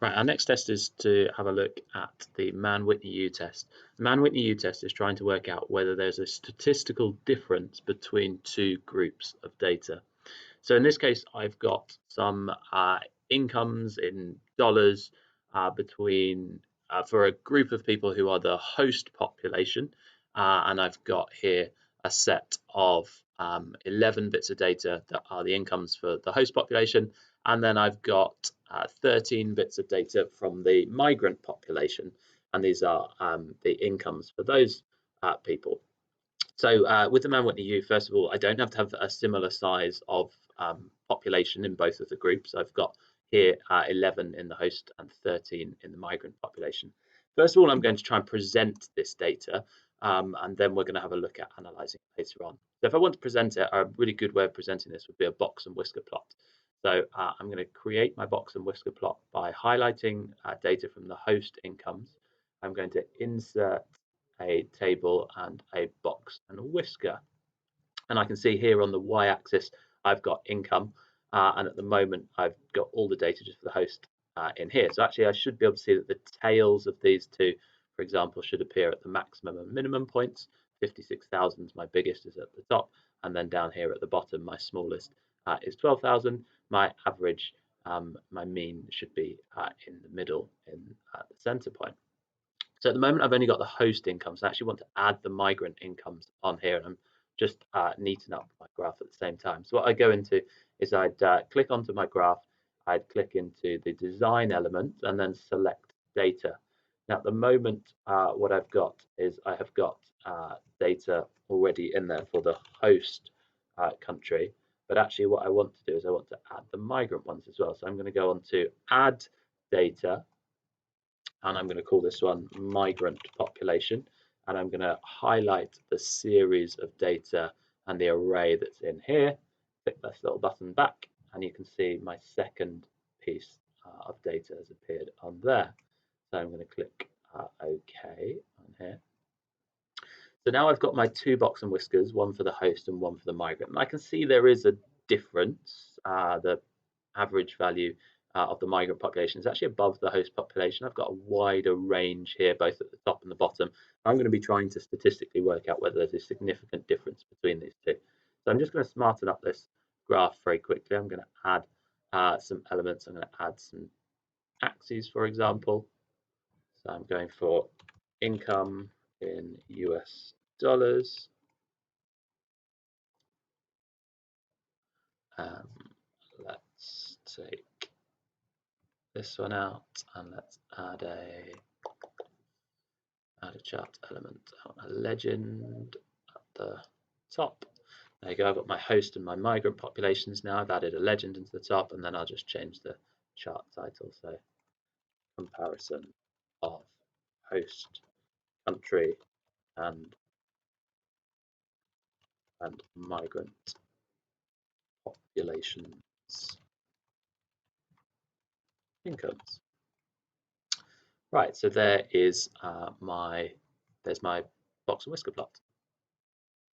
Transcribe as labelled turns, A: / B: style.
A: Right, our next test is to have a look at the Mann-Whitney U-test. The Mann-Whitney U-test is trying to work out whether there's a statistical difference between two groups of data. So in this case, I've got some incomes in dollars between for a group of people who are the host population, and I've got here a set of 11 bits of data that are the incomes for the host population, and then I've got 13 bits of data from the migrant population, and these are the incomes for those people. So with the Mann-Whitney U, first of all, I don't have to have a similar size of population in both of the groups. I've got here 11 in the host and 13 in the migrant population. First of all, I'm going to try and present this data, and then we're going to have a look at analysing it later on. So if I want to present it, a really good way of presenting this would be a box and whisker plot. So I'm going to create my box and whisker plot by highlighting data from the host incomes. I'm going to insert a table and a box and a whisker. And I can see here on the y-axis, I've got income. And at the moment, I've got all the data just for the host in here. So actually, I should be able to see that the tails of these two, for example, should appear at the maximum and minimum points. 56,000 is my biggest, is at the top. And then down here at the bottom, my smallest is 12,000. My average, my mean should be in the middle in the center point. So at the moment, I've only got the host incomes. I actually want to add the migrant incomes on here, and I'm just neaten up my graph at the same time. So what I go into is I'd click onto my graph, I'd click into the design element, and then select data. Now at the moment, what I've got is I have got data already in there for the host country, but actually what I want to do is I want to add the migrant ones as well. So I'm going to go on to add data, and I'm going to call this one migrant population, and I'm going to highlight the series of data and the array that's in here. Click this little button back, and you can see my second piece of data has appeared on there. So I'm going to click OK on here. So now I've got my two box and whiskers, one for the host and one for the migrant. And I can see there is a difference. The average value of the migrant population is actually above the host population. I've got a wider range here, both at the top and the bottom. I'm going to be trying to statistically work out whether there's a significant difference between these two. So I'm just going to smarten up this graph very quickly. I'm going to add some elements. I'm going to add some axes, for example. So I'm going for income in US dollars. Let's take this one out and let's add a chart element. I want a legend at the top. There you go. I've got my host and my migrant populations now. I've added a legend into the top, and then I'll just change the chart title. So comparison of host country and migrant populations incomes. Right, so there is there's my box and whisker plot.